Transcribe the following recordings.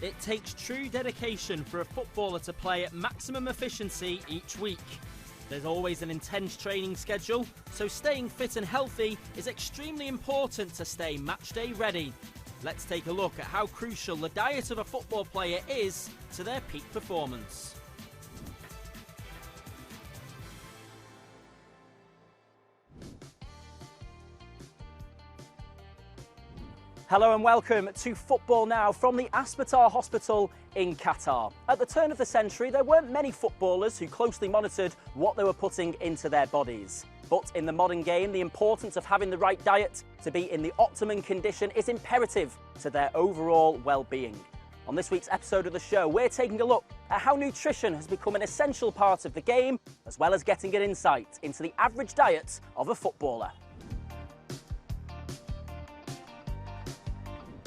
It takes true dedication for a footballer to play at maximum efficiency each week. There's always an intense training schedule, so staying fit and healthy is extremely important to stay matchday ready. Let's take a look at how crucial the diet of a football player is to their peak performance. Hello and welcome to Football Now from the Aspetar Hospital in Qatar. At the turn of the century, there weren't many footballers who closely monitored what they were putting into their bodies. But in the modern game, the importance of having the right diet to be in the optimum condition is imperative to their overall well-being. On this week's episode of the show, we're taking a look at how nutrition has become an essential part of the game, as well as getting an insight into the average diet of a footballer.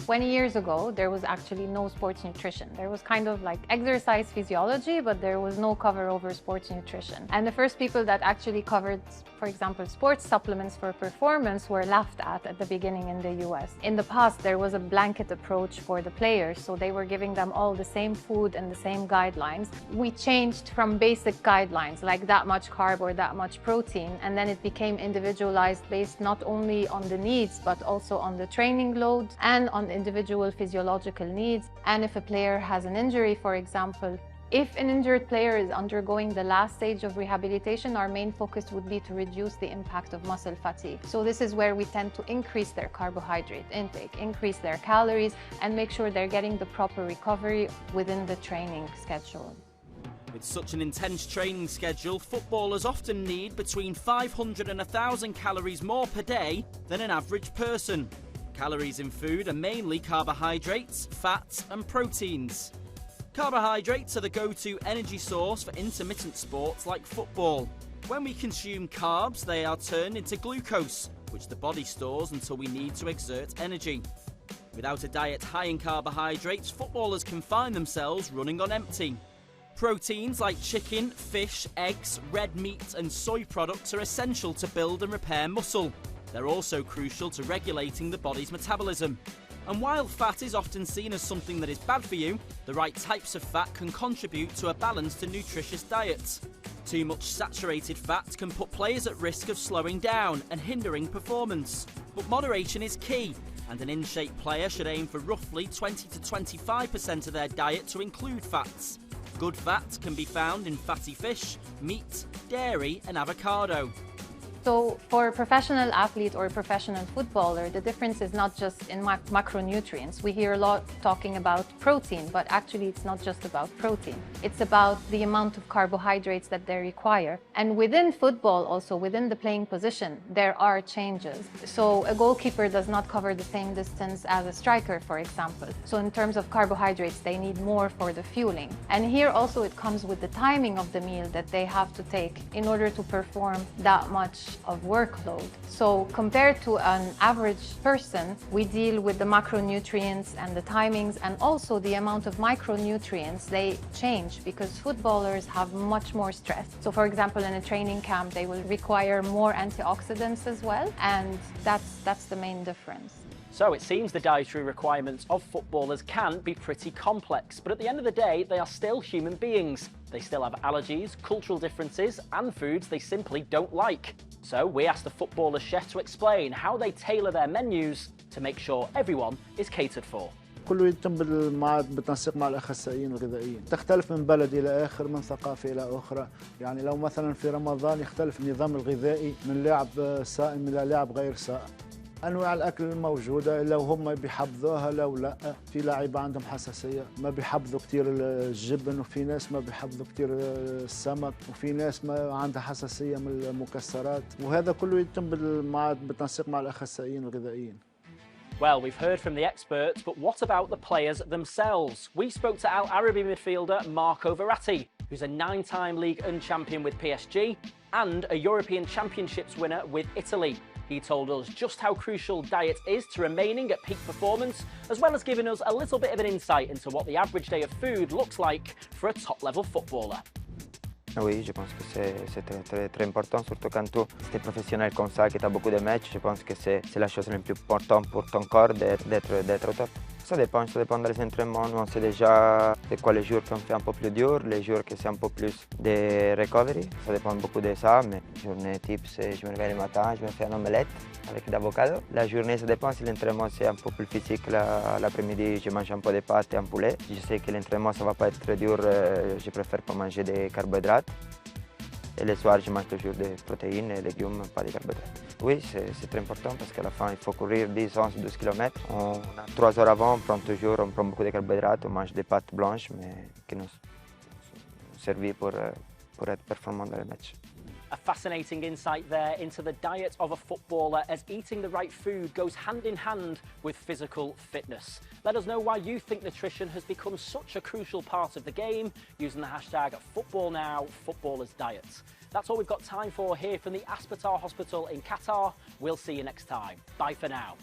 20 years ago, there was actually no sports nutrition. There was kind of like exercise physiology, but there was no cover over sports nutrition. And the first people that actually covered, for example, sports supplements for performance were laughed at the beginning in the US. In the past, there was a blanket approach for the players, so they were giving them all the same food and the same guidelines. We changed from basic guidelines, like that much carb or that much protein, and then it became individualized based not only on the needs, but also on the training load and on individual physiological needs. And if a player has an injury, for example, if an injured player is undergoing the last stage of rehabilitation, our main focus would be to reduce the impact of muscle fatigue. So this is where we tend to increase their carbohydrate intake, increase their calories, and make sure they're getting the proper recovery within the training schedule. With such an intense training schedule, footballers often need between 500 and 1,000 calories more per day than an average person. Calories in food are mainly carbohydrates, fats and proteins. Carbohydrates are the go-to energy source for intermittent sports like football. When we consume carbs, they are turned into glucose, which the body stores until we need to exert energy. Without a diet high in carbohydrates, footballers can find themselves running on empty. Proteins like chicken, fish, eggs, red meat and soy products are essential to build and repair muscle. They're also crucial to regulating the body's metabolism. And while fat is often seen as something that is bad for you, the right types of fat can contribute to a balanced and nutritious diet. Too much saturated fat can put players at risk of slowing down and hindering performance. But moderation is key, and an in-shape player should aim for roughly 20 to 25% of their diet to include fats. Good fat can be found in fatty fish, meat, dairy and avocado. So for a professional athlete or a professional footballer, the difference is not just in macronutrients. We hear a lot talking about protein, but actually it's not just about protein. It's about the amount of carbohydrates that they require. And within football, also within the playing position, there are changes. So a goalkeeper does not cover the same distance as a striker, for example. So in terms of carbohydrates, they need more for the fueling. And here also it comes with the timing of the meal that they have to take in order to perform that much of workload. So compared to an average person, we deal with the macronutrients and the timings, and also the amount of micronutrients. They change because footballers have much more stress. So for example, in a training camp, they will require more antioxidants as well, and that's the main difference. So it seems the dietary requirements of footballers can be pretty complex, but at the end of the day, they are still human beings. They still have allergies, cultural differences, and foods they simply don't like. So we asked the footballer chef to explain how they tailor their menus to make sure everyone is catered for. كله يتم بالتنسيق مع الأخصائيين الغذائيين. تختلف من بلد إلى آخر، من ثقافة إلى أخرى. يعني لو مثلا في رمضان يختلف النظام الغذائي من لاعب صائم إلى لاعب غير صائم. أنواع الأكل الموجودة لو هم بيحبذوها لو لا. في لاعيبة عندهم حساسية ما بيحبذوا كتير الجبن، وفي ناس ما بيحبذوا كتير السمك، وفي ناس ما عندها حساسية من المكسرات، وهذا كله يتم بالتنسيق مع الأخصائيين الغذائيين. Well, we've heard from the experts, but what about the players themselves? We spoke to Al Arabi midfielder Marco Verratti, who's a 9-time League One champion with PSG and a European Championships winner with Italy. He told us just how crucial diet is to remaining at peak performance, as well as giving us a little bit of an insight into what the average day of food looks like for a top-level footballer. Oui, je pense que c'est très important, surtout quand tu es professionnel comme ça, que tu as beaucoup de matchs. Je pense que c'est la chose la plus importante pour ton corps d'être au top. Ça dépend des entraînements. Nous, on sait déjà c'est quoi les jours qu'on fait un peu plus dur, les jours que c'est un peu plus de recovery. Ça dépend beaucoup de ça, mais journée type, c'est je me réveille le matin, je me fais un omelette avec de l'avocado. La journée, ça dépend si l'entraînement c'est un peu plus physique. L'après-midi, je mange un peu de pâtes et un poulet. Je sais que l'entraînement, ça va pas être très dur, je préfère pas manger des carbohydrates. Et le soir, je mange toujours des protéines et légumes, pas de carbohydrates. Oui, c'est très important parce qu'à la fin, il faut courir 10, 11, 12 km. 3 heures avant, on prend beaucoup de carbohydrates, on mange des pâtes blanches, mais qui nous servent pour être performants dans les matchs. A fascinating insight there into the diet of a footballer, as eating the right food goes hand in hand with physical fitness. Let us know why you think nutrition has become such a crucial part of the game using the hashtag #FootballNow, Footballers Diet. That's all we've got time for here from the Aspetar Hospital in Qatar. We'll see you next time. Bye for now.